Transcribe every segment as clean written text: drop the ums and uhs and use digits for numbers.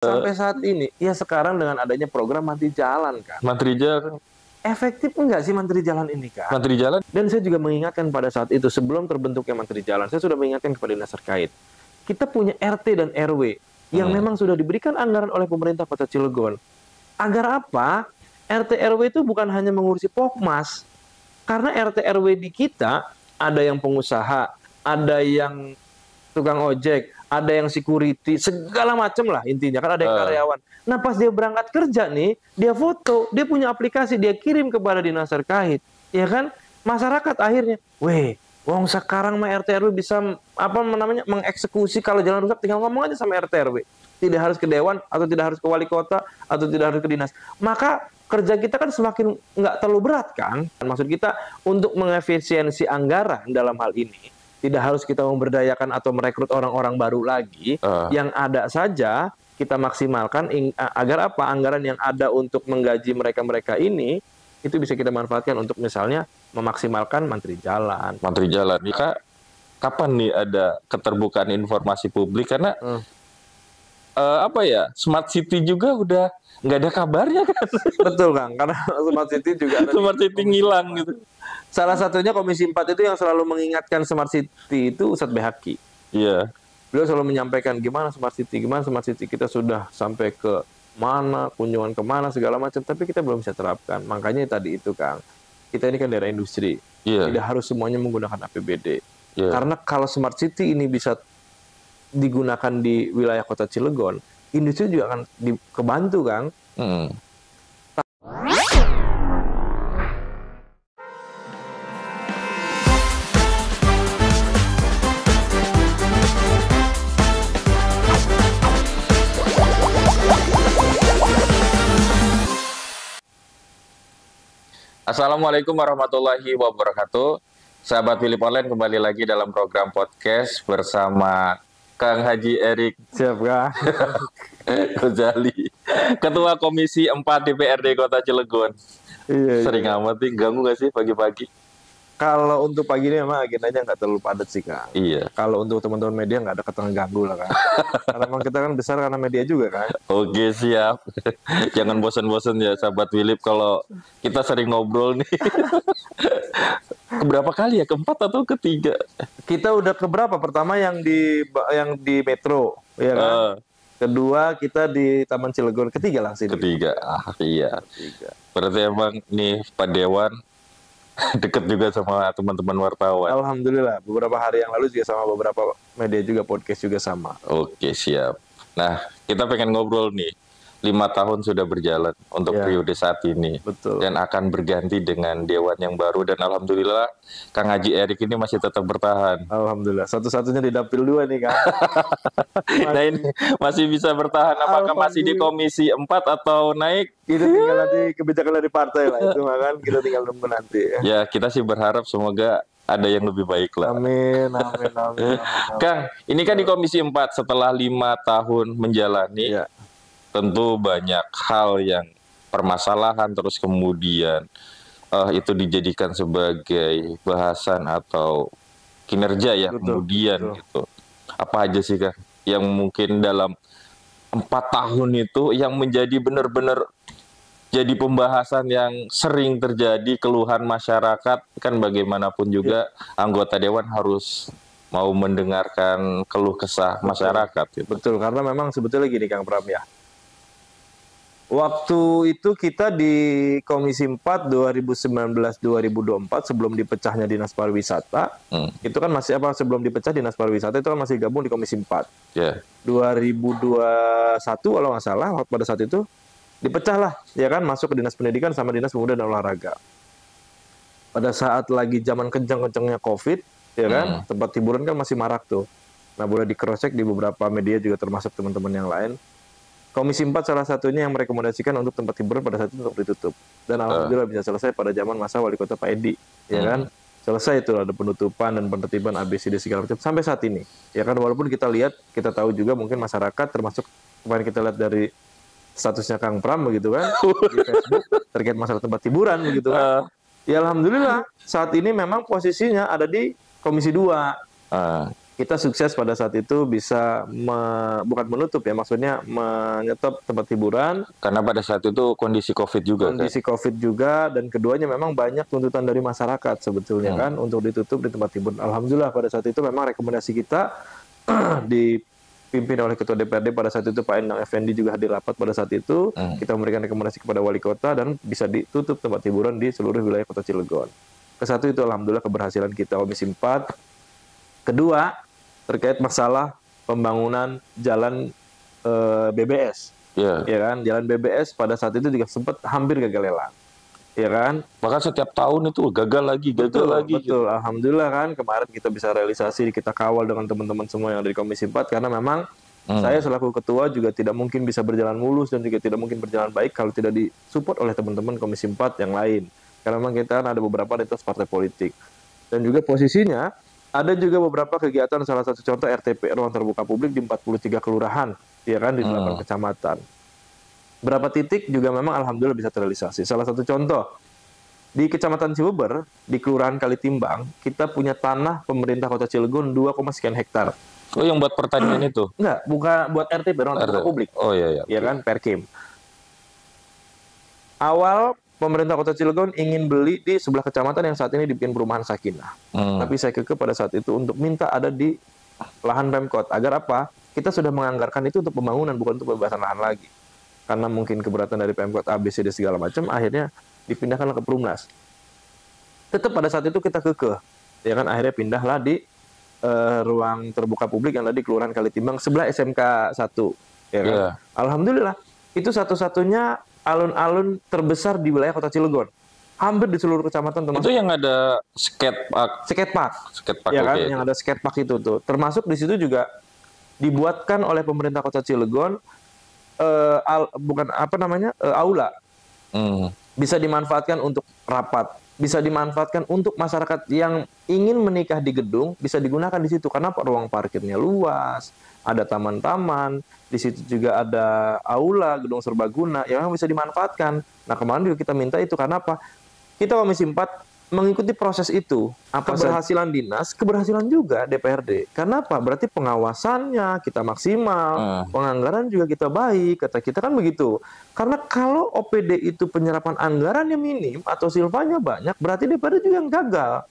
Sampai saat ini, ya sekarang dengan adanya program Mantri Jalan kan. Mantri Jalan. Efektif enggak sih Mantri Jalan ini kan? Mantri Jalan. Dan saya juga mengingatkan pada saat itu, sebelum terbentuknya Mantri Jalan, saya sudah mengingatkan kepada dinas terkait. Kita punya RT dan RW yang memang sudah diberikan anggaran oleh pemerintah Kota Cilegon. Agar apa? RT RW itu bukan hanya mengurusi Pokmas. Karena RT RW di kita, ada yang pengusaha, ada yang tukang ojek, ada yang security, segala macam lah intinya, kan ada yang karyawan. Nah pas dia berangkat kerja nih, dia foto, dia punya aplikasi, dia kirim kepada dinas terkait, ya kan? Masyarakat akhirnya, weh, wong sekarang mah RT RW bisa mengeksekusi kalau jalan rusak, tinggal ngomong aja sama RT RW, tidak harus ke dewan atau tidak harus ke wali kota atau tidak harus ke dinas. Maka kerja kita kan semakin nggak terlalu berat kan? Maksud kita untuk mengefisiensi anggaran dalam hal ini. Tidak harus kita memberdayakan atau merekrut orang-orang baru lagi. Yang ada saja kita maksimalkan agar apa? Anggaran yang ada untuk menggaji mereka-mereka ini itu bisa kita manfaatkan untuk misalnya memaksimalkan Mantri Jalan. Mantri Jalan. Kak, kapan nih ada keterbukaan informasi publik? Karena Smart City juga udah nggak ada kabarnya kan? Betul Kang, karena Smart City juga ada Smart City ngilang gitu. Salah satunya Komisi 4 itu yang selalu mengingatkan Smart City itu Ustadz Behaki. Iya. Beliau selalu menyampaikan gimana Smart City kita sudah sampai ke mana, kunjungan kemana, segala macam, tapi kita belum bisa terapkan. Makanya tadi itu Kang, kita ini kan daerah industri, tidak harus semuanya menggunakan APBD. Karena kalau Smart City ini bisa digunakan di wilayah Kota Cilegon, industri juga akan kebantu Kang. Assalamualaikum warahmatullahi wabarakatuh. Sahabat Philip Online kembali lagi dalam program podcast bersama Kang Haji Erik. Siap Kang. Ghazali, Ketua Komisi 4 DPRD Kota Cilegon. Sering amat nih, ganggu gak sih pagi-pagi? Kalau untuk pagi ini memang agendanya nggak terlalu padat sih Kang. Iya. Kalau untuk teman-teman media nggak ada kata ganggu lah Kang. Karena memang kita kan besar karena media juga kan. Oke siap. Jangan bosan-bosan ya sahabat Philip kalau kita sering ngobrol nih. Keberapa kali ya? Keempat atau ketiga? Kita udah keberapa? Pertama yang di Metro, ya kan? Kedua kita di Taman Cilegon. Ketiga lah sih. Ketiga. Iya. Ketiga. Berarti emang nih Pak Dewan deket juga sama teman-teman wartawan. Alhamdulillah, beberapa hari yang lalu juga sama beberapa media juga, podcast juga sama. Oke, siap. Nah, kita pengen ngobrol nih. 5 tahun sudah berjalan untuk periode saat ini. Betul. Dan akan berganti dengan Dewan yang baru. Dan Alhamdulillah, Kang Haji Erik ini masih tetap bertahan. Alhamdulillah, satu-satunya di Dapil 2 nih, Kang. Nah ini masih bisa bertahan. Apakah masih di Komisi 4 atau naik? Itu tinggal nanti kebijakan dari partai lah. Itu kan kita tinggal nunggu nanti. Ya, kita sih berharap semoga ada yang lebih baik lah. Amin. Kang, ini kan di Komisi 4 setelah 5 tahun menjalani. Tentu banyak hal yang permasalahan terus kemudian itu dijadikan sebagai bahasan atau kinerja ya. Betul. Gitu. Apa aja sih Kang yang mungkin dalam 4 tahun itu yang menjadi benar-benar jadi pembahasan yang sering terjadi, keluhan masyarakat kan bagaimanapun juga anggota dewan harus mau mendengarkan keluh kesah masyarakat. Gitu. Betul, karena memang sebetulnya gini Kang Pram ya. Waktu itu kita di Komisi 4 2019-2024 sebelum dipecahnya Dinas Pariwisata, itu kan masih sebelum dipecah Dinas Pariwisata itu kan masih gabung di Komisi 4. 2021 kalau nggak salah pada saat itu dipecah lah, ya kan, masuk ke Dinas Pendidikan sama Dinas Pemuda dan Olahraga. Pada saat lagi zaman kencang-kencangnya COVID, ya kan, tempat hiburan kan masih marak tuh. Nah, boleh di-cross-check di beberapa media juga termasuk teman-teman yang lain. Komisi 4 salah satunya yang merekomendasikan untuk tempat hiburan pada saat itu untuk ditutup. Dan alhamdulillah bisa selesai pada zaman masa Wali Kota Pak Edi, ya kan? Selesai itu ada penutupan dan penertiban ABCD segala macam sampai saat ini. Ya kan, walaupun kita lihat, kita tahu juga mungkin masyarakat termasuk kemarin kita lihat dari statusnya Kang Pram begitu kan di Facebook terkait masalah tempat hiburan begitu kan. Ya alhamdulillah saat ini memang posisinya ada di Komisi 2. kita sukses pada saat itu bisa bukan menutup ya, maksudnya menyetop tempat hiburan. Karena pada saat itu kondisi COVID juga kondisi kan? COVID juga, dan keduanya memang banyak tuntutan dari masyarakat sebetulnya kan untuk ditutup di tempat hiburan. Alhamdulillah pada saat itu memang rekomendasi kita dipimpin oleh Ketua DPRD pada saat itu Pak Endang Effendi juga hadir rapat pada saat itu. Kita memberikan rekomendasi kepada Wali Kota dan bisa ditutup tempat hiburan di seluruh wilayah Kota Cilegon. Kesatu itu alhamdulillah keberhasilan kita Komisi 4. Kedua, terkait masalah pembangunan jalan BBS, ya kan, jalan BBS pada saat itu juga sempat hampir gagal lelang, ya kan. Bahkan setiap tahun itu gagal lagi. Betul. Gitu. Alhamdulillah kan kemarin kita bisa realisasi, kita kawal dengan teman-teman semua yang ada di Komisi 4 karena memang saya selaku ketua juga tidak mungkin bisa berjalan mulus dan juga tidak mungkin berjalan baik kalau tidak disupport oleh teman-teman Komisi 4 yang lain. Karena memang kita kan ada beberapa lintas partai politik dan juga posisinya ada juga beberapa kegiatan, salah satu contoh RTP, ruang terbuka publik di 43 kelurahan, ya kan, di 8 kecamatan. Berapa titik juga memang alhamdulillah bisa terrealisasi. Salah satu contoh, di Kecamatan Cibeber, di Kelurahan Kalitimbang, kita punya tanah pemerintah Kota Cilegon 2, sekian hektar. Oh, yang buat pertanian itu? Enggak, bukan buat RTP, ruang terbuka publik. Oh iya. Ya kan, Perkim. Awal pemerintah Kota Cilegon ingin beli di sebelah kecamatan yang saat ini dibikin perumahan Sakinah. Tapi saya kekeh pada saat itu untuk minta ada di lahan Pemkot. Agar apa? Kita sudah menganggarkan itu untuk pembangunan, bukan untuk pembebasan lahan lagi. Karena mungkin keberatan dari Pemkot A, B, C, D segala macam, akhirnya dipindahkan ke Perumnas. Tetap pada saat itu kita kekeh. Ya kan, akhirnya pindahlah di ruang terbuka publik yang tadi Kelurahan Kalitimbang sebelah SMK 1. Ya kan? Alhamdulillah, itu satu-satunya alun-alun terbesar di wilayah Kota Cilegon. Hampir di seluruh kecamatan termasuk. Itu yang ada skatepark. Skatepark ya kan, yang ada skatepark itu tuh. Termasuk di situ juga dibuatkan oleh pemerintah Kota Cilegon aula. Bisa dimanfaatkan untuk rapat, bisa dimanfaatkan untuk masyarakat yang ingin menikah di gedung, bisa digunakan di situ karena ruang parkirnya luas, ada taman-taman, di situ juga ada aula, gedung serbaguna yang bisa dimanfaatkan. Nah, kemarin juga kita minta itu karena apa? Kita Komisi 4 mengikuti proses itu. Apa keberhasilan dinas, keberhasilan juga DPRD. Karena apa? Berarti pengawasannya kita maksimal, penganggaran juga kita baik, kata kita kan begitu. Karena kalau OPD itu penyerapan anggarannya minim atau silvanya banyak, berarti DPRD juga yang gagal.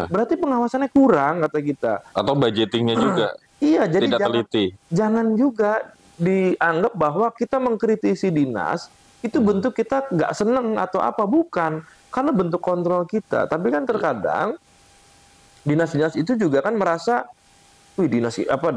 Berarti pengawasannya kurang, kata kita. Atau budgetingnya juga. Iya, jadi tidak teliti. Jangan juga dianggap bahwa kita mengkritisi dinas itu bentuk kita nggak seneng atau apa, bukan, karena bentuk kontrol kita. Tapi kan terkadang dinas-dinas itu juga kan merasa, wih,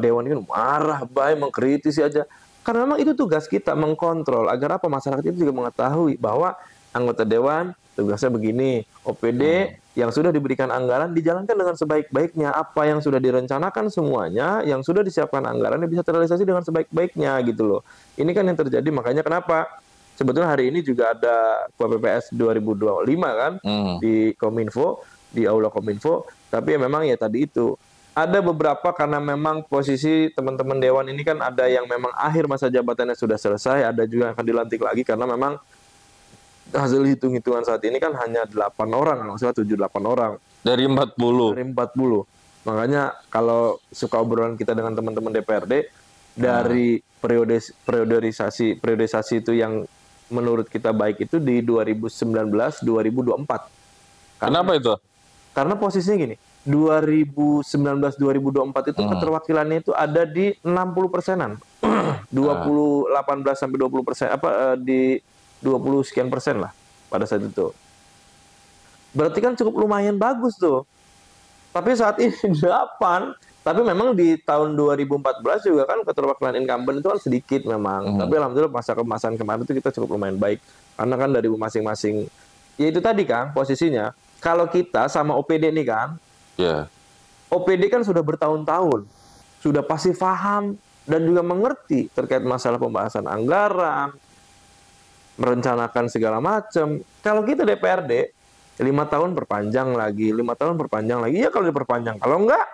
dewan ini marah, baik, mengkritisi aja. Karena memang itu tugas kita, mengkontrol agar apa, masyarakat itu juga mengetahui bahwa anggota dewan tugasnya begini, OPD yang sudah diberikan anggaran dijalankan dengan sebaik-baiknya, apa yang sudah direncanakan semuanya, yang sudah disiapkan anggarannya bisa terrealisasi dengan sebaik-baiknya gitu loh. Ini kan yang terjadi, makanya kenapa sebetulnya hari ini juga ada KPPS 2025 kan di Kominfo, di Aula Kominfo, tapi memang ya tadi itu ada beberapa karena memang posisi teman-teman dewan ini kan ada yang memang akhir masa jabatannya sudah selesai, ada juga yang akan dilantik lagi karena memang hasil hitung-hitungan saat ini kan hanya 8 orang, maksudnya 7-8 orang. Dari 40. Dari 40. Makanya kalau suka obrolan kita dengan teman-teman DPRD, dari periodisasi itu yang menurut kita baik itu di 2019-2024. Kenapa itu? Karena posisinya gini, 2019-2024 itu keterwakilannya itu ada di 60%-an. 18-20%, di 20 sekian persen lah pada saat itu. Berarti kan cukup lumayan bagus tuh. Tapi saat ini 8. Tapi memang di tahun 2014 juga kan keterwakilan incumbent itu kan sedikit memang. Tapi alhamdulillah masa kemasan kemarin itu kita cukup lumayan baik. Karena kan dari masing-masing, ya itu tadi kan posisinya. Kalau kita sama OPD nih kan, OPD kan sudah bertahun-tahun, sudah pasti paham dan juga mengerti terkait masalah pembahasan anggaran, merencanakan segala macam. Kalau kita DPRD 5 tahun perpanjang lagi, 5 tahun perpanjang lagi. Ya kalau diperpanjang, kalau enggak,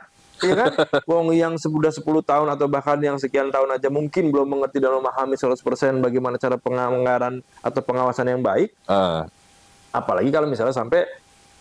ya kan? Wong yang sudah 10 tahun atau bahkan yang sekian tahun aja mungkin belum mengerti dan memahami 100% bagaimana cara penganggaran atau pengawasan yang baik. Apalagi kalau misalnya sampai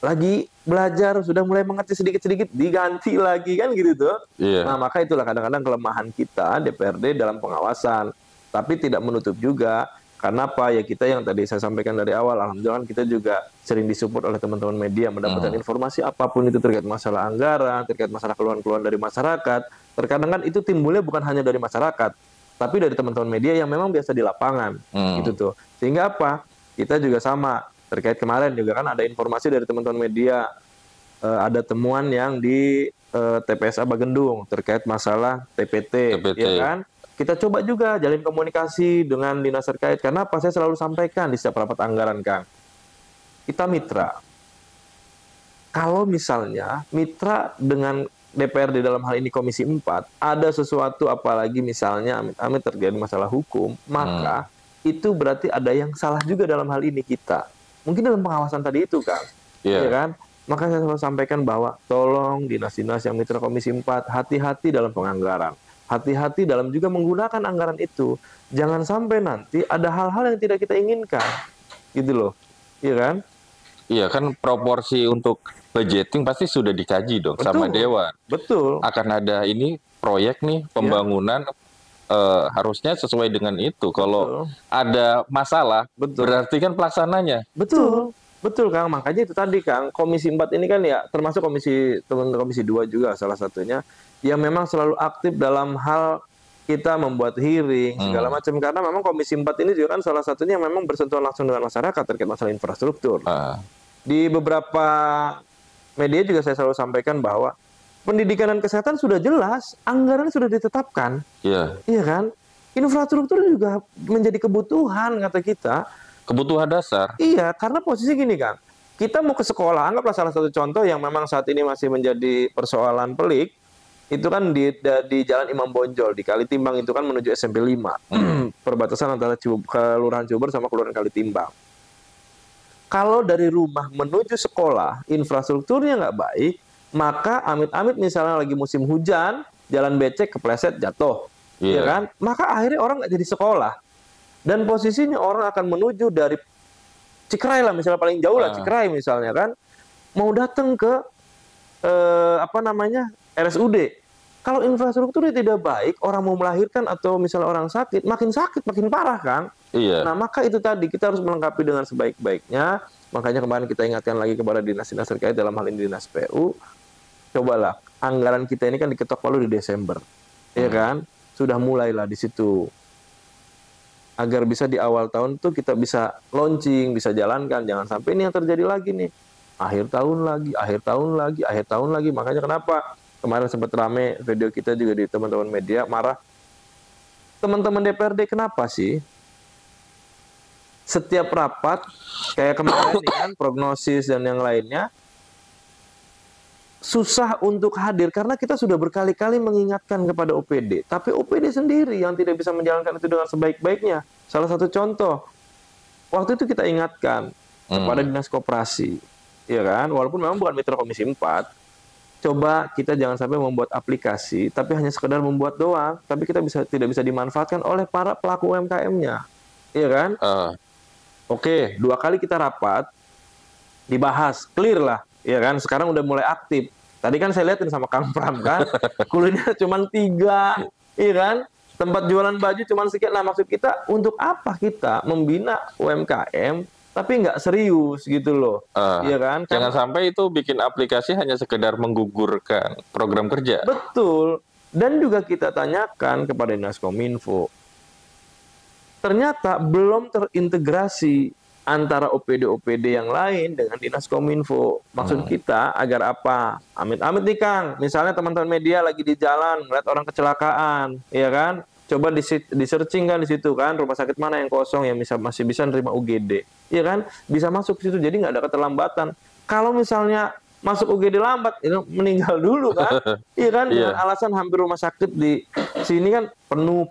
lagi belajar, sudah mulai mengerti sedikit-sedikit, diganti lagi kan gitu tuh. Nah, maka itulah kadang-kadang kelemahan kita DPRD dalam pengawasan. Tapi tidak menutup juga, karena apa ya, kita yang tadi saya sampaikan dari awal, alhamdulillah kita juga sering disupport oleh teman-teman media mendapatkan informasi apapun itu terkait masalah anggaran, terkait masalah keluhan-keluhan dari masyarakat. Terkadang kan itu timbulnya bukan hanya dari masyarakat, tapi dari teman-teman media yang memang biasa di lapangan, gitu tuh. Sehingga apa? Kita juga sama. Terkait kemarin juga kan ada informasi dari teman-teman media, ada temuan yang di TPSA Bagendung terkait masalah TPT, ya kan? Kita coba juga jalin komunikasi dengan dinas terkait. Karena apa? Saya selalu sampaikan di setiap rapat anggaran, Kang. Kita mitra. Kalau misalnya mitra dengan DPRD dalam hal ini Komisi 4, ada sesuatu apalagi misalnya amit-amit terjadi masalah hukum, maka itu berarti ada yang salah juga dalam hal ini kita. Mungkin dalam pengawasan tadi itu, Kang. Ya kan? Maka saya selalu sampaikan bahwa tolong dinas-dinas yang mitra Komisi 4, hati-hati dalam penganggaran. Hati-hati dalam juga menggunakan anggaran itu. Jangan sampai nanti ada hal-hal yang tidak kita inginkan. Gitu loh. Iya kan? Iya kan, proporsi untuk budgeting pasti sudah dikaji dong. Betul. Sama Dewan. Betul. Akan ada ini proyek nih, pembangunan. Harusnya sesuai dengan itu. Kalau ada masalah, berarti kan pelaksananya. Betul, betul Kang. Makanya itu tadi Kang, Komisi 4 ini kan ya termasuk teman-teman Komisi 2 juga salah satunya, yang memang selalu aktif dalam hal kita membuat hearing segala macam, karena memang Komisi 4 ini juga kan salah satunya yang memang bersentuhan langsung dengan masyarakat terkait masalah infrastruktur. Di beberapa media juga saya selalu sampaikan bahwa pendidikan dan kesehatan sudah jelas, anggaran sudah ditetapkan. Iya kan? Infrastruktur juga menjadi kebutuhan, kata kita. Kebutuhan dasar. Iya, karena posisi gini, Kang. Kita mau ke sekolah, anggaplah salah satu contoh yang memang saat ini masih menjadi persoalan pelik, itu kan di Jalan Imam Bonjol, di Kalitimbang itu kan menuju SMP 5. Perbatasan antara Kelurahan Ciuber sama Kelurahan Kalitimbang. Kalau dari rumah menuju sekolah, infrastrukturnya nggak baik, maka amit-amit misalnya lagi musim hujan, jalan becek, kepleset, jatuh, ya kan? Maka akhirnya orang nggak jadi sekolah. Dan posisinya orang akan menuju dari Cikrai lah, misalnya paling jauh lah Cikrai misalnya kan, mau datang ke RSUD. Kalau infrastrukturnya tidak baik, orang mau melahirkan atau misalnya orang sakit, makin parah kan? Nah, maka itu tadi kita harus melengkapi dengan sebaik-baiknya. Makanya kemarin kita ingatkan lagi kepada dinas-dinas terkait, dalam hal ini dinas PU, cobalah anggaran kita ini kan diketok palu di Desember, ya kan? Sudah mulailah di situ, agar bisa di awal tahun tuh kita bisa launching, bisa jalankan. Jangan sampai ini yang terjadi lagi nih, akhir tahun lagi. Makanya kenapa kemarin sempat rame video kita juga di teman-teman media marah, teman-teman DPRD kenapa sih setiap rapat kayak kemarin nih kan, prognosis dan yang lainnya, susah untuk hadir karena kita sudah berkali-kali mengingatkan kepada OPD, tapi OPD sendiri yang tidak bisa menjalankan itu dengan sebaik-baiknya. Salah satu contoh, waktu itu kita ingatkan kepada Dinas Koperasi, ya kan, walaupun memang bukan mitra Komisi 4, coba kita jangan sampai membuat aplikasi, tapi hanya sekedar membuat doang, tapi kita tidak bisa dimanfaatkan oleh para pelaku UMKM-nya, ya kan? Oke, 2 kali kita rapat, dibahas, clear lah, ya kan? Sekarang udah mulai aktif. Tadi kan saya lihatin sama Kang Pram kan, kuliner cuma 3, iya kan? Tempat jualan baju cuma sekian. Nah, maksud kita untuk apa kita membina UMKM tapi nggak serius gitu loh, iya kan? Jangan sampai itu bikin aplikasi hanya sekedar menggugurkan program kerja. Betul. Dan juga kita tanyakan kepada Dinas Kominfo, ternyata belum terintegrasi antara OPD-OPD yang lain dengan Dinas Kominfo. Maksud kita agar apa? Amit-amit nih Kang, misalnya teman-teman media lagi di jalan melihat orang kecelakaan, ya kan? Coba di-searching kan di situ kan, rumah sakit mana yang kosong yang masih bisa nerima UGD, ya kan? Bisa masuk ke situ, jadi nggak ada keterlambatan. Kalau misalnya masuk UGD lambat, itu meninggal dulu kan? Iya kan? Dengan alasan hampir rumah sakit di sini kan penuh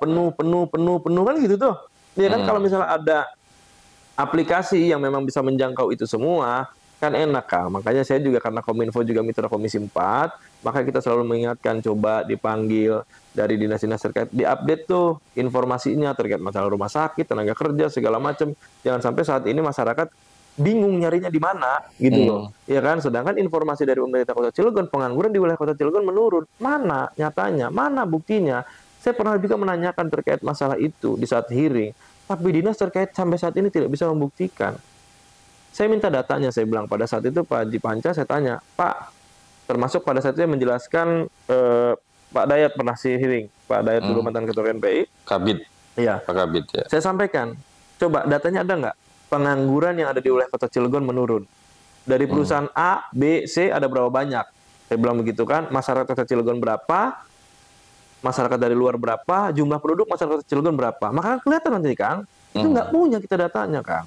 kan gitu tuh. Iya kan? Kalau misalnya ada aplikasi yang memang bisa menjangkau itu semua, kan enak Kang. Makanya saya juga, karena Kominfo juga mitra Komisi 4, maka kita selalu mengingatkan, coba dipanggil dari dinas-dinas terkait, diupdate tuh informasinya terkait masalah rumah sakit, tenaga kerja, segala macam. Jangan sampai saat ini masyarakat bingung nyarinya di mana gitu loh. Ya kan, sedangkan informasi dari pemerintah Kota Cilegon, pengangguran di wilayah Kota Cilegon menurun. Mana nyatanya? Mana buktinya? Saya pernah juga menanyakan terkait masalah itu di saat hearing, tapi dinas terkait sampai saat ini tidak bisa membuktikan. Saya minta datanya, saya bilang pada saat itu Pak Haji Panca, saya tanya, Pak, termasuk pada saat itu menjelaskan Pak Dayat pernah hearing, Pak Dayat dulu mantan Ketua KNPI. Kabid. Iya. Pak Kabid ya. Saya sampaikan, coba datanya ada nggak? Pengangguran yang ada di wilayah Kota Cilegon menurun. Dari perusahaan A, B, C ada berapa banyak? Saya bilang begitu kan, masyarakat Kota Cilegon berapa, masyarakat dari luar berapa, jumlah penduduk masyarakat Kota Cilegon berapa. Maka kelihatan nanti kan, itu nggak punya kita datanya kan.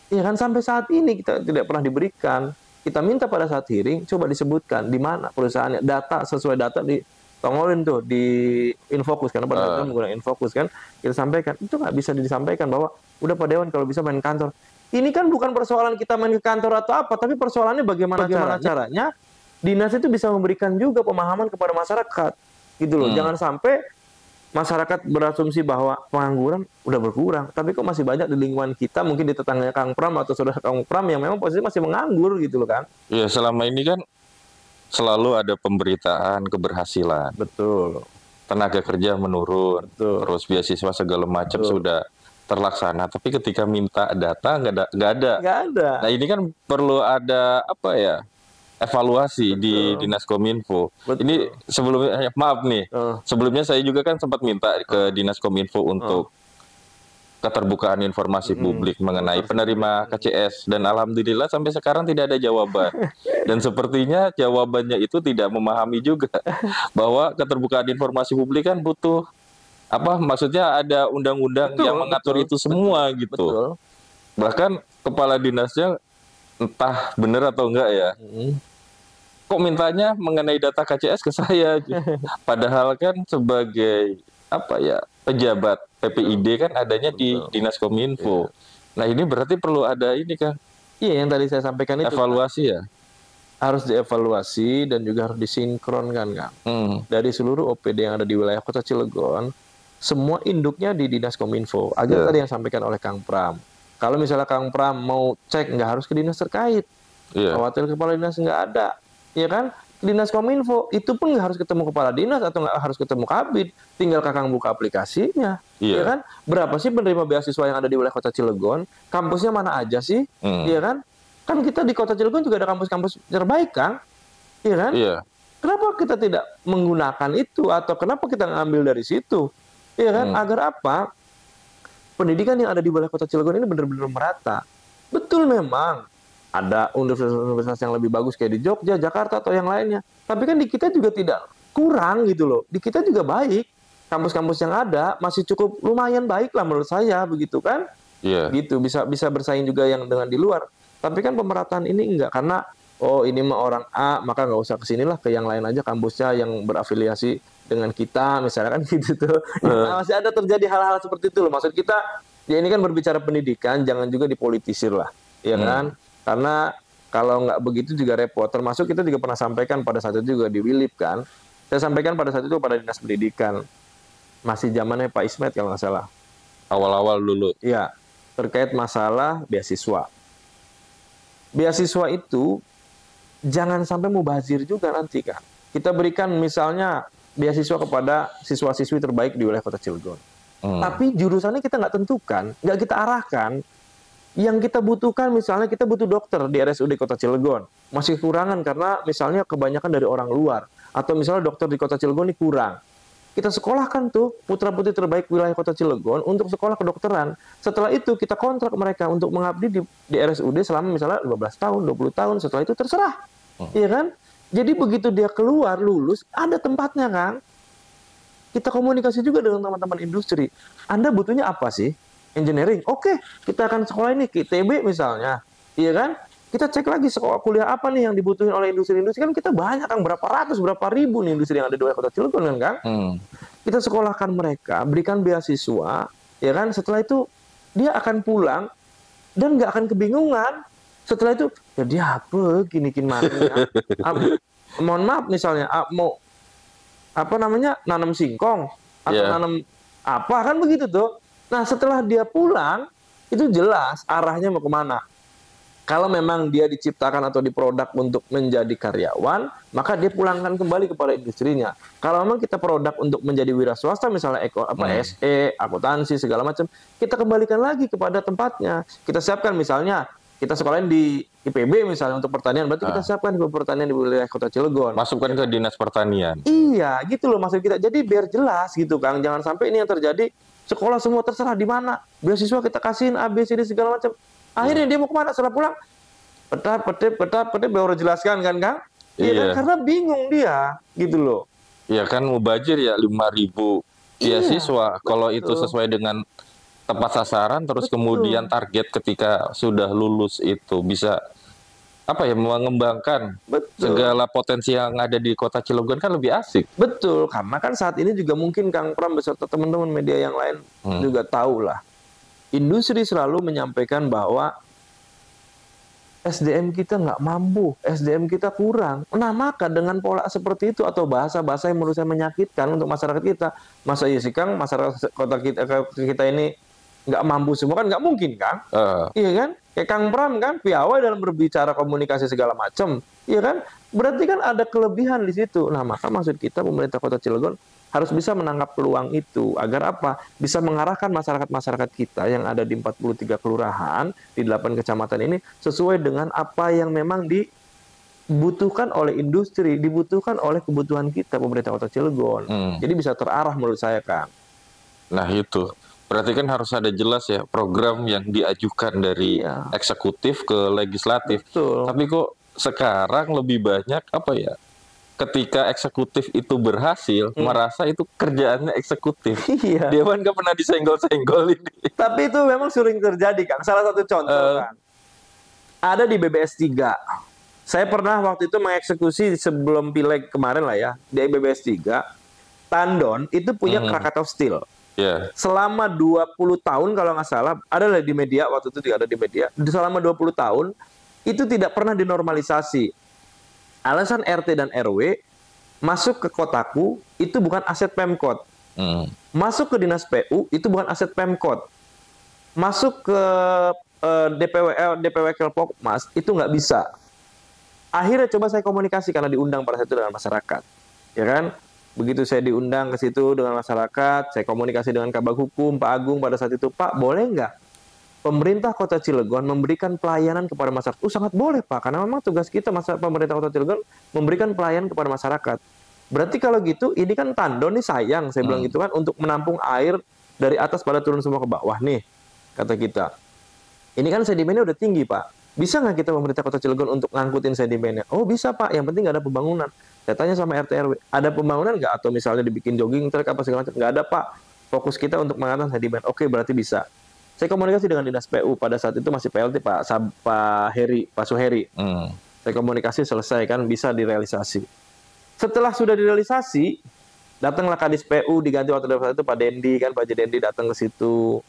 Ya kan, sampai saat ini kita tidak pernah diberikan. Kita minta pada saat hearing, coba disebutkan di mana perusahaannya, data sesuai data di tongolin tuh di Infocus, karena pada saat itu menggunakan Infocus kan, kita sampaikan. Itu nggak bisa disampaikan bahwa udah Pak Dewan kalau bisa main kantor. Ini kan bukan persoalan kita main ke kantor atau apa, tapi persoalannya bagaimana caranya dinas itu bisa memberikan juga pemahaman kepada masyarakat gitu loh. Jangan sampai masyarakat berasumsi bahwa pengangguran udah berkurang, tapi kok masih banyak di lingkungan kita, mungkin di tetangganya Kang Pram atau saudara Kang Pram yang memang posisi masih menganggur gitu loh kan. Iya, selama ini kan selalu ada pemberitaan keberhasilan. Betul. Tenaga kerja menurun, Betul. Terus beasiswa segala macam sudah terlaksana, tapi ketika minta data nggak ada. Nah ini kan perlu ada apa ya, evaluasi di Dinas Kominfo. Ini sebelumnya, maaf nih, sebelumnya saya juga kan sempat minta ke Dinas Kominfo untuk keterbukaan informasi publik mengenai penerima KCS, dan alhamdulillah sampai sekarang tidak ada jawaban. Dan sepertinya jawabannya itu tidak memahami juga bahwa keterbukaan informasi publik kan butuh apa, maksudnya ada undang-undang yang mengatur itu semua gitu. Bahkan kepala dinasnya entah benar atau enggak ya, kok mintanya mengenai data KCS ke saya, padahal kan sebagai apa ya, pejabat PPID kan adanya di Dinas Kominfo. Nah ini berarti perlu ada ini kan? Iya, yang tadi saya sampaikan itu evaluasi ya, harus dievaluasi dan juga harus disinkronkan kan. Dari seluruh OPD yang ada di wilayah Kota Cilegon, semua induknya di Dinas Kominfo. Agar tadi yang sampaikan oleh Kang Pram. Kalau misalnya Kang Pram mau cek, nggak harus ke dinas terkait. Wakil kepala dinas nggak ada, ya kan? Dinas Kominfo itu pun nggak harus ketemu kepala dinas atau nggak harus ketemu kabid, tinggal Kakang buka aplikasinya, ya kan? Berapa sih penerima beasiswa yang ada di wilayah Kota Cilegon? Kampusnya mana aja sih, ya kan? Kan kita di Kota Cilegon juga ada kampus-kampus terbaik kan, ya kan? Kenapa kita tidak menggunakan itu, atau kenapa kita ngambil dari situ, ya kan? Agar apa? Pendidikan yang ada di wilayah Kota Cilegon ini benar-benar merata. Betul, memang ada universitas yang lebih bagus kayak di Jogja, Jakarta atau yang lainnya. Tapi kan di kita juga tidak kurang gitu loh. Di kita juga baik. Kampus-kampus yang ada masih cukup lumayan baik lah menurut saya, begitu kan? Gitu, bisa bersaing juga yang dengan di luar. Tapi kan pemerataan ini enggak, karena oh ini mah orang A, maka nggak usah kesinilah, ke yang lain aja kampusnya yang berafiliasi dengan kita, misalnya kan gitu tuh. Nah, masih ada terjadi hal-hal seperti itu loh. Maksud kita, ya ini kan berbicara pendidikan, jangan juga dipolitisir lah, ya kan? Karena kalau nggak begitu juga repot. Termasuk kita juga pernah sampaikan pada saat itu juga di Wilip kan. Saya sampaikan pada saat itu pada Dinas Pendidikan. Masih zamannya Pak Ismet kalau nggak salah. Awal-awal dulu. Iya, terkait masalah beasiswa. Beasiswa itu jangan sampai mubazir juga nanti kan. Kita berikan misalnya beasiswa kepada siswa-siswi terbaik di wilayah Kota Cilegon. Tapi jurusannya kita nggak tentukan, nggak kita arahkan. Yang kita butuhkan, misalnya kita butuh dokter di RSUD Kota Cilegon, masih kekurangan karena misalnya kebanyakan dari orang luar, atau misalnya dokter di Kota Cilegon ini kurang. Kita sekolahkan tuh putra-putri terbaik wilayah Kota Cilegon untuk sekolah kedokteran. Setelah itu kita kontrak mereka untuk mengabdi di RSUD selama misalnya 15 tahun, 20 tahun, setelah itu terserah. Iya kan? Jadi begitu dia keluar, lulus, ada tempatnya kan? Kita komunikasi juga dengan teman-teman industri. Anda butuhnya apa sih? Engineering, oke, kita akan sekolah ini ke ITB misalnya, iya kan? Kita cek lagi sekolah kuliah apa nih yang dibutuhin oleh industri-industri, kan kita banyak kan, berapa ratus, berapa ribu nih industri yang ada di Kota Cilegon kan, Kang? Kita sekolahkan mereka, berikan beasiswa, ya kan? Setelah itu dia akan pulang dan nggak akan kebingungan. Setelah itu, ya dia apa gini-gini mana? Mohon maaf misalnya, mau apa namanya, nanam singkong atau nanam apa kan begitu tuh. Nah, setelah dia pulang, itu jelas arahnya mau kemana. Kalau memang dia diciptakan atau diproduk untuk menjadi karyawan, maka dia pulangkan kembali kepada industrinya. Kalau memang kita produk untuk menjadi wira swasta, misalnya SE, akuntansi, segala macam, kita kembalikan lagi kepada tempatnya. Kita siapkan misalnya, kita sekolahin di IPB misalnya untuk pertanian, berarti kita siapkan di pertanian di wilayah Kota Cilegon. Masukkan ke Dinas Pertanian. Iya, gitu loh maksud kita. Jadi biar jelas gitu, Kang. Jangan sampai ini yang terjadi, sekolah semua terserah di mana. Beasiswa kita kasihin A, B, C, D, segala macam. Akhirnya dia mau kemana setelah pulang? Petap, baru jelaskan kan, Kang? Iya. Kan? Karena bingung dia, gitu loh. Iya kan, mubazir ya 5.000 beasiswa. Kalau itu sesuai dengan tepat sasaran, terus kemudian target ketika sudah lulus itu bisa mengembangkan segala potensi yang ada di Kota Cilegon kan lebih asik. Betul, karena kan saat ini juga mungkin Kang Pram beserta teman-teman media yang lain juga tahu lah. Industri selalu menyampaikan bahwa SDM kita nggak mampu, SDM kita kurang. Nah, maka dengan pola seperti itu atau bahasa-bahasa yang menurut saya menyakitkan untuk masyarakat kita, masa iya sih Kang, masyarakat kita ini nggak mampu semua, kan nggak mungkin, Kang. Iya kan? Kayak Kang Pram kan, piawai dalam berbicara komunikasi segala macam. Iya kan? Berarti kan ada kelebihan di situ. Nah, maka maksud kita pemerintah Kota Cilegon harus bisa menangkap peluang itu agar apa? Bisa mengarahkan masyarakat-masyarakat kita yang ada di 43 kelurahan di 8 kecamatan ini sesuai dengan apa yang memang dibutuhkan oleh industri, dibutuhkan oleh kebutuhan kita pemerintah Kota Cilegon. Jadi bisa terarah menurut saya, Kang. Nah, itu. Berarti kan harus ada jelas ya program yang diajukan dari eksekutif ke legislatif. Betul. Tapi kok sekarang lebih banyak ketika eksekutif itu berhasil, merasa itu kerjaannya eksekutif. Iya. Dewan nggak pernah disenggol-senggol ini. Tapi itu memang sering terjadi, Kang. Salah satu contoh, Kang. Ada di BBS 3. Saya pernah waktu itu mengeksekusi sebelum pileg kemarin lah ya, di BBS 3. Tandon itu punya Krakatau Steel. Selama 20 tahun kalau nggak salah, ada di media, waktu itu ada di media, selama 20 tahun, itu tidak pernah dinormalisasi. Alasan RT dan RW masuk ke kotaku itu bukan aset Pemkot. Masuk ke dinas PU itu bukan aset Pemkot. Masuk ke DPW Kelpokmas itu nggak bisa. Akhirnya coba saya komunikasi karena diundang pada saat itu dengan masyarakat, ya kan? Begitu saya diundang ke situ dengan masyarakat, saya komunikasi dengan Kabag Hukum Pak Agung pada saat itu, Pak boleh nggak pemerintah Kota Cilegon memberikan pelayanan kepada masyarakat? Sangat boleh, Pak, karena memang tugas kita pemerintah Kota Cilegon memberikan pelayanan kepada masyarakat. Berarti kalau gitu, ini kan Tandon nih sayang, saya bilang gitu kan, untuk menampung air dari atas pada turun semua ke bawah nih, kata kita. Ini kan sedimennya udah tinggi, Pak. Bisa nggak kita pemerintah Kota Cilegon untuk ngangkutin sedimennya? Oh bisa, Pak, yang penting nggak ada pembangunan. Saya tanya sama RT RW, ada pembangunan nggak? Atau misalnya dibikin jogging track apa segala macam? Nggak ada, Pak. Fokus kita untuk mengangkat sedimen. Oke, berarti bisa. Saya komunikasi dengan dinas PU pada saat itu masih PLT Pak Suheri. Saya komunikasi selesai kan bisa direalisasi. Setelah sudah direalisasi, datanglah Kadis PU diganti waktu itu Pak Dendi kan, Pak Dendi datang ke situ.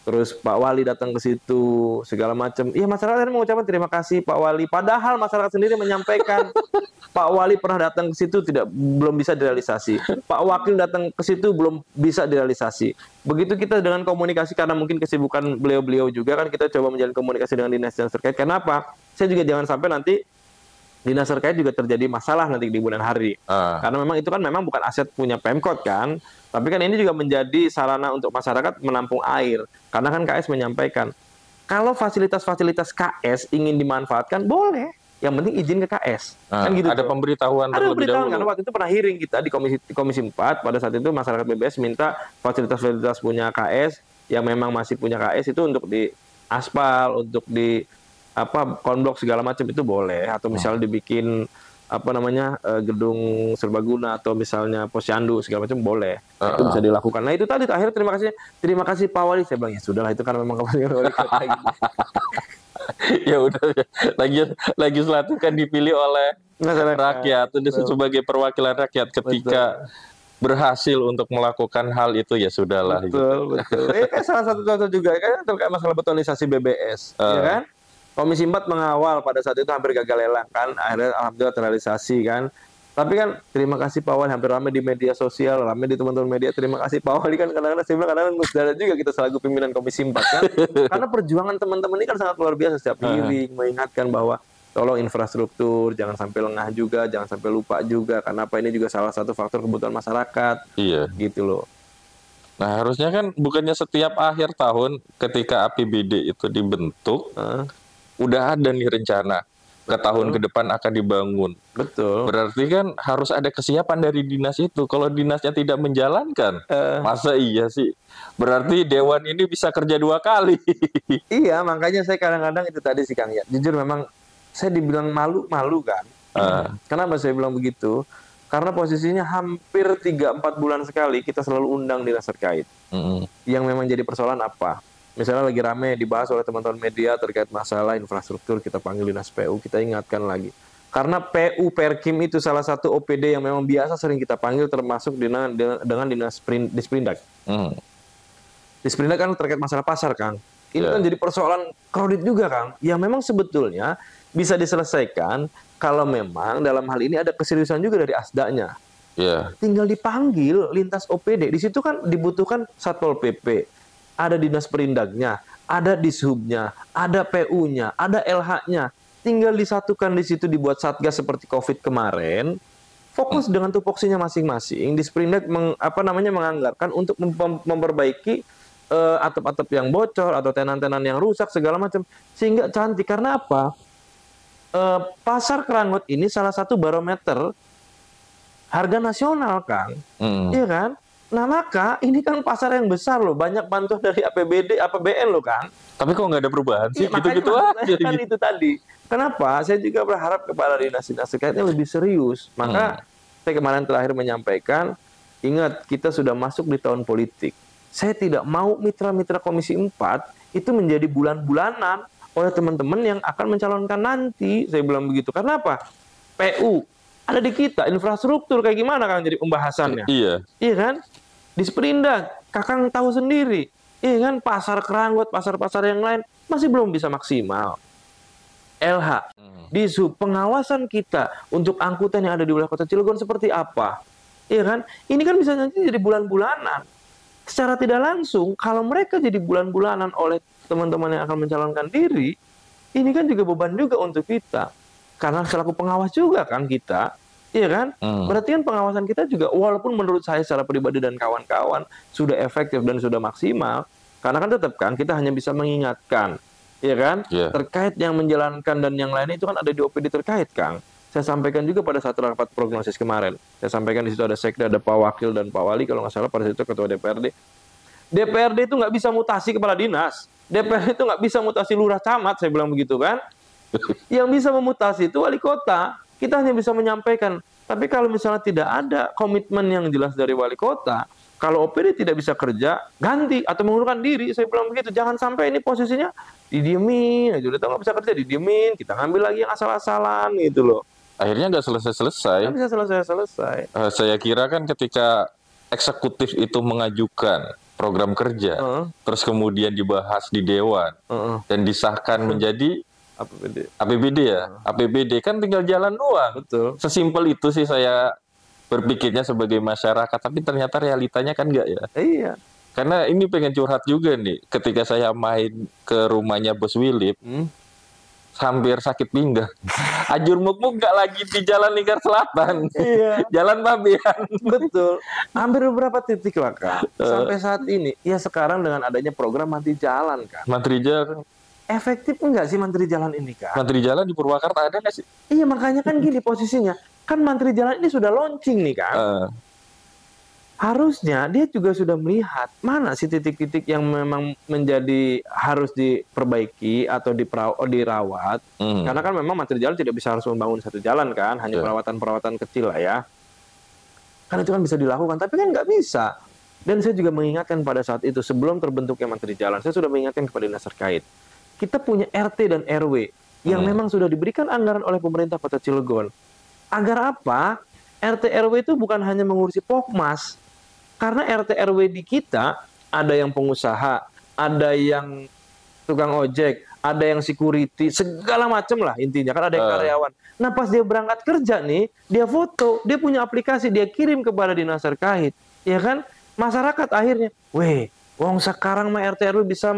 Terus Pak Wali datang ke situ, segala macam. Iya, masyarakat mengucapkan terima kasih Pak Wali. Padahal masyarakat sendiri menyampaikan Pak Wali pernah datang ke situ belum bisa direalisasi. Pak Wakil datang ke situ belum bisa direalisasi. Begitu kita dengan komunikasi karena mungkin kesibukan beliau-beliau juga kan kita coba menjalin komunikasi dengan dinas-dinas terkait. Kenapa? Saya juga jangan sampai nanti dinas terkait juga terjadi masalah nanti di bulan hari. Karena memang itu kan memang bukan aset punya Pemkot kan. Tapi kan ini juga menjadi sarana untuk masyarakat menampung air. Karena kan KS menyampaikan, kalau fasilitas-fasilitas KS ingin dimanfaatkan, boleh. Yang penting izin ke KS. Kan gitu ada pemberitahuan terlebih dahulu. Karena waktu itu pernah hearing kita di Komisi 4, pada saat itu masyarakat BBS minta fasilitas-fasilitas punya KS, yang memang masih punya KS itu untuk di aspal, untuk di konblok segala macam itu boleh. Atau misalnya dibikin gedung serbaguna atau misalnya posyandu segala macam boleh. Itu bisa dilakukan. Nah itu tadi akhirnya terima kasih Pak Wali. Saya bilang ya sudahlah itu kan memang kepentingan wali kota gitu. Ya udah, legislatif kan dipilih oleh rakyat itu sebagai perwakilan rakyat. Ketika berhasil untuk melakukan hal itu ya sudahlah. Betul. Salah satu contoh juga kan terkait masalah betonisasi BBS, ya kan? Komisi 4 mengawal pada saat itu hampir gagal lelang kan, akhirnya alhamdulillah terrealisasi kan. Tapi kan terima kasih Pak Wali, hampir ramai di media sosial, ramai di teman-teman media. Terima kasih Pak Wali, kan kadang-kadang saya bilang kadang-kadang musdara juga kita selaku pimpinan Komisi 4 kan. Karena perjuangan teman-teman ini kan sangat luar biasa, setiap hearing mengingatkan bahwa tolong infrastruktur jangan sampai lengah juga, jangan sampai lupa juga, karena apa, ini juga salah satu faktor kebutuhan masyarakat. Iya. Gitu loh. Nah, harusnya kan bukannya setiap akhir tahun ketika APBD itu dibentuk, udah ada nih rencana ke tahun ke depan akan dibangun. Betul. Berarti kan harus ada kesiapan dari dinas itu. Kalau dinasnya tidak menjalankan, masa iya sih? Berarti dewan ini bisa kerja 2 kali. Iya, makanya saya kadang-kadang itu tadi sih Kang ya. Jujur memang saya dibilang malu kan. Kenapa saya bilang begitu? Karena posisinya hampir 3-4 bulan sekali kita selalu undang dinas terkait. Yang memang jadi persoalan apa? Misalnya lagi rame dibahas oleh teman-teman media terkait masalah infrastruktur, kita panggil dinas PU, kita ingatkan lagi. Karena PU Perkim itu salah satu OPD yang memang biasa sering kita panggil, termasuk dengan dinas Disperindak. Disperindak kan terkait masalah pasar, Kang. Ini kan jadi persoalan kredit juga, Kang. Yang memang sebetulnya bisa diselesaikan kalau memang dalam hal ini ada keseriusan juga dari Asdanya. Tinggal dipanggil lintas OPD. Di situ kan dibutuhkan Satpol PP. Ada dinas perindaknya, ada dishubnya, ada PU-nya, ada LH-nya. Tinggal disatukan di situ, dibuat satgas seperti COVID kemarin. Fokus dengan tupoksinya masing-masing. Disperindak menganggarkan untuk memperbaiki atap-atap yang bocor atau tenan-tenan yang rusak segala macam, sehingga cantik. Karena apa? Pasar Kerangot ini salah satu barometer harga nasional, Kang. Iya kan? Nah, maka ini kan pasar yang besar loh, banyak bantuan dari APBD, APBN loh, kan. Tapi kok nggak ada perubahan sih? Gitu-gitu aja. Kan itu tadi. Kenapa? Saya juga berharap kepada dinas-dinas terkaitnya lebih serius. Maka saya kemarin terakhir menyampaikan, ingat kita sudah masuk di tahun politik. Saya tidak mau mitra-mitra Komisi 4 itu menjadi bulan-bulanan oleh teman-teman yang akan mencalonkan nanti. Saya bilang begitu. Karena apa? PU ada di kita, infrastruktur kayak gimana Kang jadi pembahasannya? Iya kan? Disperindak, Kakang tahu sendiri. Iya kan, pasar Kerangot, pasar-pasar yang lain masih belum bisa maksimal. LH, dishub, pengawasan kita untuk angkutan yang ada di wilayah Kota Cilegon seperti apa? Iya kan? Ini kan bisa nanti jadi bulan-bulanan. Secara tidak langsung, kalau mereka jadi bulan-bulanan oleh teman-teman yang akan mencalonkan diri, ini kan juga beban juga untuk kita. Karena selaku pengawas juga kan kita. Iya kan? Berarti kan pengawasan kita juga, walaupun menurut saya secara pribadi dan kawan-kawan sudah efektif dan sudah maksimal, karena kan tetap kan kita hanya bisa mengingatkan, ya kan? Terkait yang menjalankan dan yang lain itu kan ada di OPD terkait, Kang. Saya sampaikan juga pada saat rapat prognosis kemarin. Saya sampaikan di situ ada sekda, ada Pak Wakil dan Pak Wali, kalau nggak salah pada situ ketua DPRD. DPRD itu nggak bisa mutasi kepala dinas. DPRD itu nggak bisa mutasi lurah camat, saya bilang begitu kan? Yang bisa memutasi itu wali kota. Kita hanya bisa menyampaikan. Tapi kalau misalnya tidak ada komitmen yang jelas dari wali kota, kalau OPD tidak bisa kerja, ganti atau mengundurkan diri. Saya bilang begitu. Jangan sampai ini posisinya didiemin, aja udah tahu nggak bisa kerja, didiemin. Kita ngambil lagi yang asal-asalan gitu loh. Akhirnya nggak selesai-selesai. Nggak bisa selesai-selesai. Saya kira kan ketika eksekutif itu mengajukan program kerja, terus kemudian dibahas di dewan dan disahkan menjadi APBD ya. APBD kan tinggal jalan doang. Betul. Sesimpel itu sih saya berpikirnya sebagai masyarakat, tapi ternyata realitanya kan enggak ya. Iya. Karena ini pengen curhat juga nih, ketika saya main ke rumahnya Bos Wilip, hampir sakit pinggang. Ajur muk-muk nggak lagi di Jalan Lingkar Selatan. Iya. Jalan Babian. Betul. Hampir beberapa titik lah, Kak. Sampai saat ini, ya sekarang dengan adanya program Mantri Jalan, Kak. Mantri Jalan. Efektif enggak sih Mantri Jalan ini, Kak? Mantri Jalan di Purwakarta ada nggak sih? Iya, makanya kan gini posisinya. Kan Mantri Jalan ini sudah launching nih, Kak. Harusnya dia juga sudah melihat mana sih titik-titik yang memang menjadi harus diperbaiki atau dirawat. Karena kan memang Mantri Jalan tidak bisa harus membangun satu jalan kan, hanya perawatan-perawatan kecil lah ya. Kan itu kan bisa dilakukan, tapi kan nggak bisa. Dan saya juga mengingatkan pada saat itu, sebelum terbentuknya Mantri Jalan, saya sudah mengingatkan kepada dinas terkait. Kita punya RT dan RW yang memang sudah diberikan anggaran oleh pemerintah Kota Cilegon. Agar apa? RT RW itu bukan hanya mengurusi Pokmas. Karena RT RW di kita ada yang pengusaha, ada yang tukang ojek, ada yang security, segala macam lah intinya kan, ada yang karyawan. Nah pas dia berangkat kerja nih, dia foto, dia punya aplikasi, dia kirim kepada dinas terkait, ya kan? Masyarakat akhirnya, weh, wong sekarang mah RT RW bisa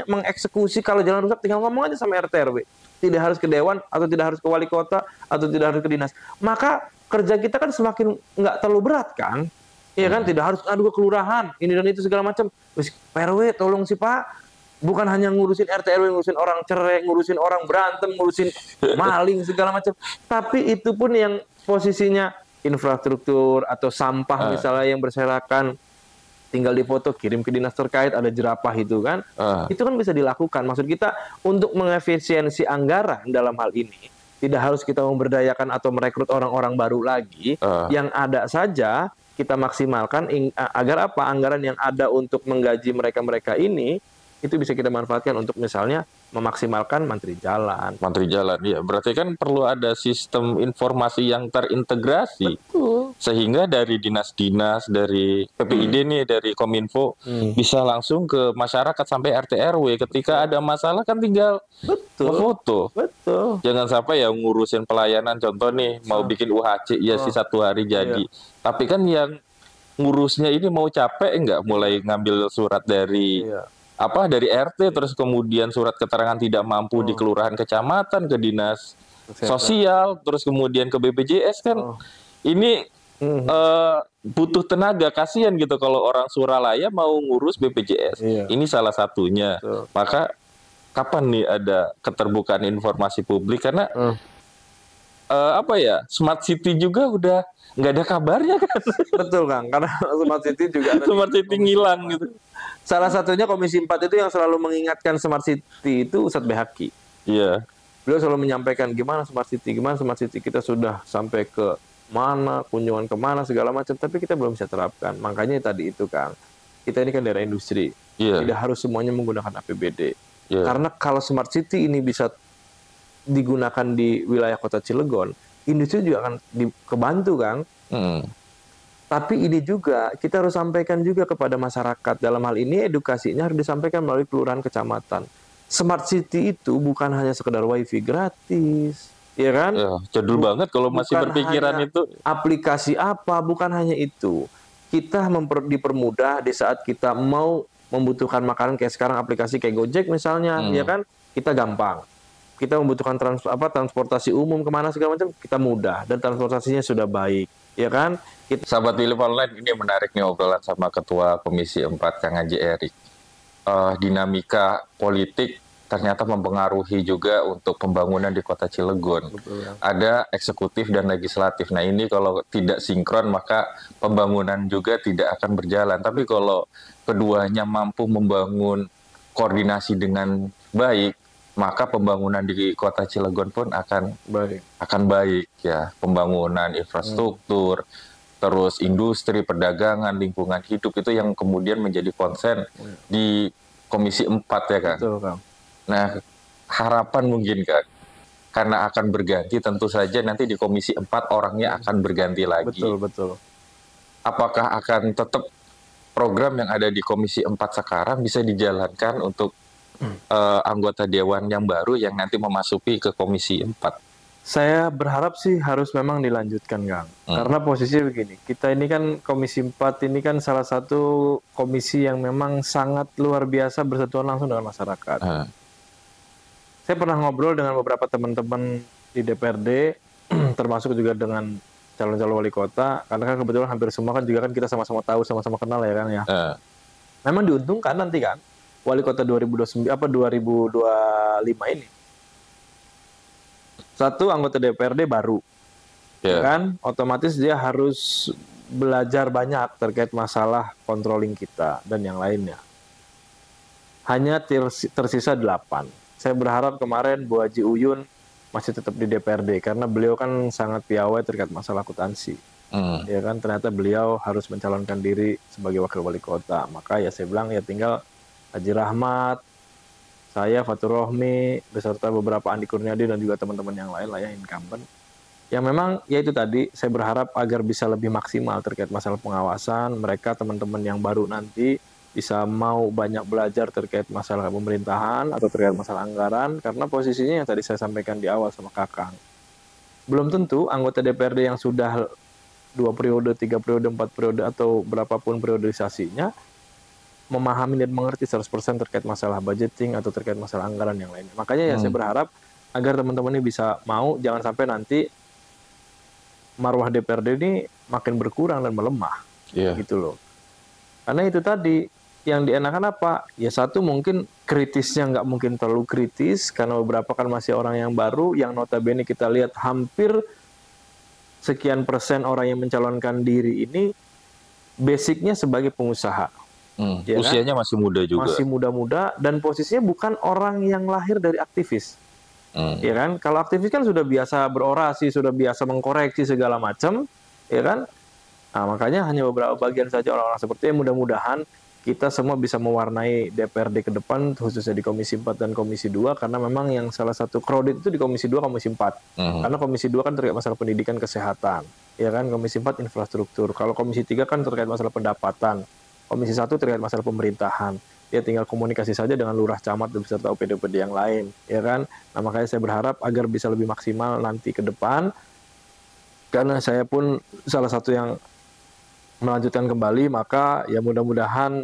mengeksekusi kalau jalan rusak, tinggal ngomong aja sama RT RW. Tidak harus ke dewan, atau tidak harus ke wali kota, atau tidak harus ke dinas. Maka kerja kita kan semakin nggak terlalu berat kan? Iya kan, tidak harus adu ke kelurahan, ini dan itu segala macam. Pak RW tolong sih Pak, bukan hanya ngurusin RT RW, ngurusin orang cerai, ngurusin orang berantem, ngurusin maling segala macam. Tapi itu pun yang posisinya infrastruktur atau sampah misalnya yang berserakan, tinggal difoto, kirim ke dinas terkait, ada jerapah itu kan. Itu kan bisa dilakukan. Maksud kita untuk mengefisiensi anggaran dalam hal ini, tidak harus kita memberdayakan atau merekrut orang-orang baru lagi. Yang ada saja kita maksimalkan agar apa, anggaran yang ada untuk menggaji mereka-mereka ini itu bisa kita manfaatkan untuk misalnya memaksimalkan mantri jalan. Mantri jalan, ya. Berarti kan perlu ada sistem informasi yang terintegrasi. Betul. Sehingga dari dinas-dinas, dari PPID nih, dari Kominfo, bisa langsung ke masyarakat sampai RT RW. Ketika ada masalah kan tinggal foto. Betul. Jangan sampai ya ngurusin pelayanan, contoh nih, mau bikin UHC, ya sih 1 hari jadi. Tapi kan yang ngurusnya ini mau capek nggak, mulai ngambil surat dari dari RT, terus kemudian surat keterangan tidak mampu di kelurahan kecamatan, ke dinas sosial, terus kemudian ke BPJS kan. Ini butuh tenaga, kasihan gitu kalau orang Suralaya mau ngurus BPJS. Ini salah satunya. Maka kapan nih ada keterbukaan informasi publik, karena Smart City juga udah nggak ada kabarnya kan. Betul Kang, karena Smart City juga ada Smart City ngilang gitu. Salah satunya Komisi 4 itu yang selalu mengingatkan Smart City itu Ustadz Behaki. Iya. Beliau selalu menyampaikan gimana Smart City, kita sudah sampai ke mana, kunjungan kemana, segala macam, tapi kita belum bisa terapkan. Makanya tadi itu Kang, kita ini kan daerah industri, tidak harus semuanya menggunakan APBD. Karena kalau Smart City ini bisa digunakan di wilayah kota Cilegon, industri juga akan kebantu Kang. Tapi ini juga kita harus sampaikan juga kepada masyarakat. Dalam hal ini edukasinya harus disampaikan melalui kelurahan kecamatan. Smart City itu bukan hanya sekedar wifi gratis, ya kan? Ya, jadul banget kalau masih berpikiran itu. Aplikasi apa, bukan hanya itu. Kita dipermudah di saat kita mau membutuhkan makanan, kayak sekarang aplikasi kayak Gojek misalnya, ya kan? Kita gampang. Kita membutuhkan transportasi umum kemana segala macam, kita mudah, dan transportasinya sudah baik, ya kan? Sahabat Willy Online, ini menarik nih obrolan sama Ketua Komisi 4 Kang Haji Erik. Dinamika politik ternyata mempengaruhi juga untuk pembangunan di Kota Cilegon. Betul, ya. Ada eksekutif dan legislatif. Nah ini kalau tidak sinkron maka pembangunan juga tidak akan berjalan. Tapi kalau keduanya mampu membangun koordinasi dengan baik, maka pembangunan di Kota Cilegon pun akan baik ya. Pembangunan infrastruktur, terus industri, perdagangan, lingkungan hidup, itu yang kemudian menjadi konsen di Komisi 4 ya Kang. Betul, Kang. Nah, harapan mungkin Kang, karena akan berganti, tentu saja nanti di Komisi 4 orangnya akan berganti lagi. Betul. Apakah akan tetap program yang ada di Komisi 4 sekarang bisa dijalankan untuk anggota Dewan yang baru yang nanti memasuki ke Komisi 4? Saya berharap sih harus memang dilanjutkan, Kang. Karena posisinya begini, kita ini kan Komisi 4 ini kan salah satu komisi yang memang sangat luar biasa bersentuhan langsung dengan masyarakat. Saya pernah ngobrol dengan beberapa teman-teman di DPRD, termasuk juga dengan calon-calon wali kota, karena kan kebetulan hampir semua kan juga kan kita sama-sama tahu, sama-sama kenal ya kan ya. Memang diuntungkan nanti kan, wali kota 2025 ini. Satu, anggota DPRD baru, kan, otomatis dia harus belajar banyak terkait masalah controlling kita dan yang lainnya. Hanya tersisa 8. Saya berharap kemarin Bu Haji Uyun masih tetap di DPRD karena beliau kan sangat piawai terkait masalah akuntansi. Ya kan, ternyata beliau harus mencalonkan diri sebagai wakil wali kota. Maka ya saya bilang ya tinggal Haji Rahmat, saya Fatur Rohmi beserta beberapa Andi Kurniadi dan juga teman-teman yang lain lah ya, incumbent. Yang memang ya itu tadi, saya berharap agar bisa lebih maksimal terkait masalah pengawasan. Mereka teman-teman yang baru nanti bisa mau banyak belajar terkait masalah pemerintahan atau terkait masalah anggaran, karena posisinya yang tadi saya sampaikan di awal sama Kakang. Belum tentu anggota DPRD yang sudah 2 periode, 3 periode, 4 periode, atau berapapun periodisasinya memahami dan mengerti 100% terkait masalah budgeting atau terkait masalah anggaran yang lainnya. Makanya ya saya berharap agar teman-teman ini bisa mau, jangan sampai nanti marwah DPRD ini makin berkurang dan melemah. Gitu loh. Karena itu tadi, yang dienakan apa? Ya satu, mungkin kritisnya nggak mungkin terlalu kritis, karena beberapa kan masih orang yang baru, yang notabene kita lihat hampir sekian persen orang yang mencalonkan diri ini basicnya sebagai pengusaha. Ya usianya kan? Masih muda juga. Masih muda-muda, dan posisinya bukan orang yang lahir dari aktivis. Ya kan? Kalau aktivis kan sudah biasa berorasi, sudah biasa mengkoreksi segala macam, ya kan? Nah, makanya hanya beberapa bagian saja orang-orang seperti itu. Mudah-mudahan kita semua bisa mewarnai DPRD ke depan, khususnya di Komisi 4 dan Komisi 2, karena memang yang salah satu crowded itu di Komisi 2, Komisi 4. Karena Komisi 2 kan terkait masalah pendidikan, kesehatan. Ya kan? Komisi 4 infrastruktur. Kalau Komisi 3 kan terkait masalah pendapatan. Komisi 1 terkait masalah pemerintahan. Ya tinggal komunikasi saja dengan lurah, camat, dan beserta OPD-OPD yang lain. Ya kan? Nah, makanya saya berharap agar bisa lebih maksimal nanti ke depan. Karena saya pun salah satu yang melanjutkan kembali, maka ya mudah-mudahan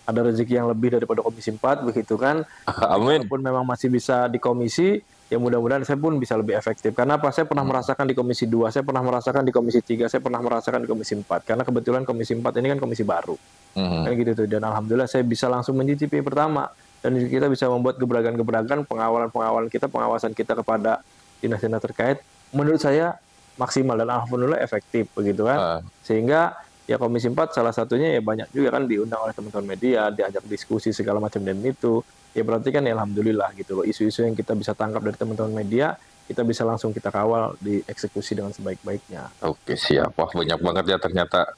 ada rezeki yang lebih daripada Komisi 4, begitu kan. Amin. Walaupun memang masih bisa di komisi, ya mudah-mudahan saya pun bisa lebih efektif. Karena apa? Saya pernah merasakan di Komisi 2, saya pernah merasakan di Komisi 3, saya pernah merasakan di Komisi 4. Karena kebetulan Komisi 4 ini kan komisi baru. Kan gitu tuh. Dan alhamdulillah saya bisa langsung mencicipi pertama. Dan kita bisa membuat gebrakan-gebrakan pengawalan kita, pengawasan kita kepada dinas-dinas terkait. Menurut saya maksimal dan alhamdulillah efektif, begitu kan. Sehingga ya Komisi 4 salah satunya ya banyak juga kan diundang oleh teman-teman media, diajak diskusi segala macam, dan itu ya berarti kan ya alhamdulillah gitu loh, isu-isu yang kita bisa tangkap dari teman-teman media kita bisa langsung kita kawal, dieksekusi dengan sebaik-baiknya. Oke, siap. Wah, banyak banget ya ternyata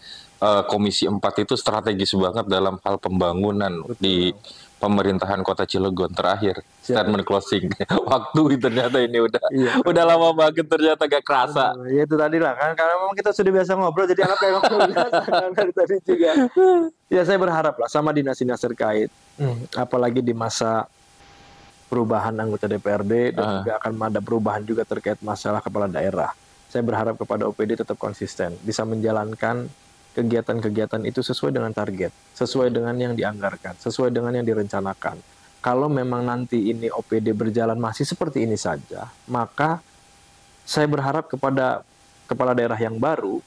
Komisi 4 itu strategis banget dalam hal pembangunan. Betul. Di pemerintahan Kota Cilegon terakhir. Statement closing. Waktu ternyata ini udah lama banget, ternyata gak kerasa. Ya itu tadi lah kan, karena memang kita sudah biasa ngobrol, jadi anak kayak ngobrol biasa kan dari tadi juga. Ya saya berharap lah sama dinas-dinas terkait, apalagi di masa perubahan anggota DPRD dan juga akan ada perubahan juga terkait masalah kepala daerah. Saya berharap kepada OPD tetap konsisten, bisa menjalankan kegiatan-kegiatan itu sesuai dengan target, sesuai dengan yang dianggarkan, sesuai dengan yang direncanakan. Kalau memang nanti ini OPD berjalan masih seperti ini saja, maka saya berharap kepada kepala daerah yang baru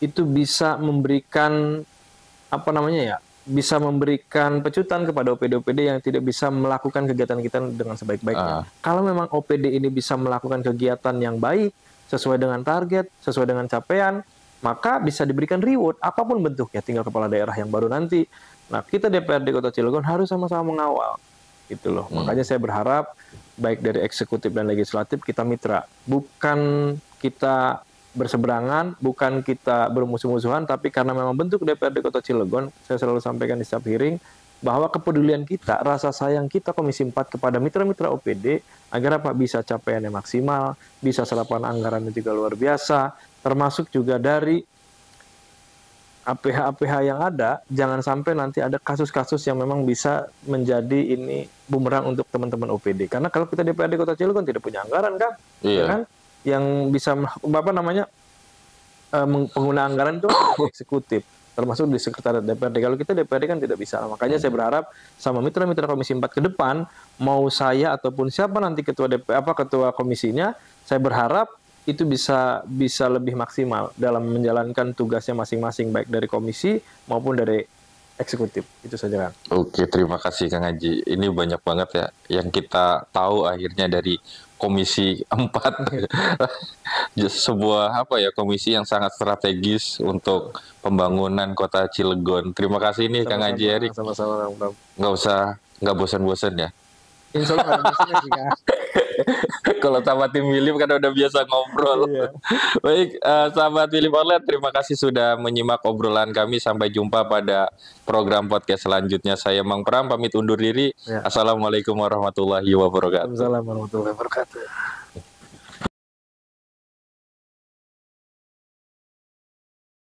itu bisa memberikan bisa memberikan pecutan kepada OPD-OPD yang tidak bisa melakukan kegiatan-kegiatan dengan sebaik-baiknya. Kalau memang OPD ini bisa melakukan kegiatan yang baik, sesuai dengan target, sesuai dengan capaian, maka bisa diberikan reward apapun bentuknya, tinggal kepala daerah yang baru nanti. Nah, kita DPRD Kota Cilegon harus sama-sama mengawal, gitu loh. Makanya saya berharap baik dari eksekutif dan legislatif kita mitra, bukan kita berseberangan, bukan kita bermusuh-musuhan, tapi karena memang bentuk DPRD Kota Cilegon, saya selalu sampaikan di setiap hearing bahwa kepedulian kita, rasa sayang kita Komisi 4 kepada mitra-mitra OPD agar apa bisa capaiannya maksimal, bisa serapan anggarannya juga luar biasa, termasuk juga dari APH-APH yang ada, jangan sampai nanti ada kasus-kasus yang memang bisa menjadi ini bumerang untuk teman-teman OPD. Karena kalau kita DPRD Kota Cilegon tidak punya anggaran kan, ya kan, yang bisa pengguna anggaran itu eksekutif, termasuk di sekretariat DPRD. Kalau kita DPRD kan tidak bisa. Makanya saya berharap sama mitra-mitra Komisi 4 ke depan, mau saya ataupun siapa nanti ketua ketua komisinya, saya berharap itu bisa lebih maksimal dalam menjalankan tugasnya masing-masing, baik dari komisi maupun dari eksekutif. Itu saja kan. Oke, terima kasih Kang Haji. Ini banyak banget ya yang kita tahu akhirnya dari Komisi 4. Sebuah komisi yang sangat strategis untuk pembangunan Kota Cilegon. Terima kasih nih Kang Haji Erik. Sama-sama, Bang. Nggak bosan-bosan ya. Insya Allah kalau sama tim William kan udah biasa ngobrol. Iya. Baik, sahabat William Online, terima kasih sudah menyimak obrolan kami. Sampai jumpa pada program podcast selanjutnya. Saya Mang Pram pamit undur diri. Ya. Assalamualaikum warahmatullahi wabarakatuh. Assalamualaikum warahmatullahi wabarakatuh.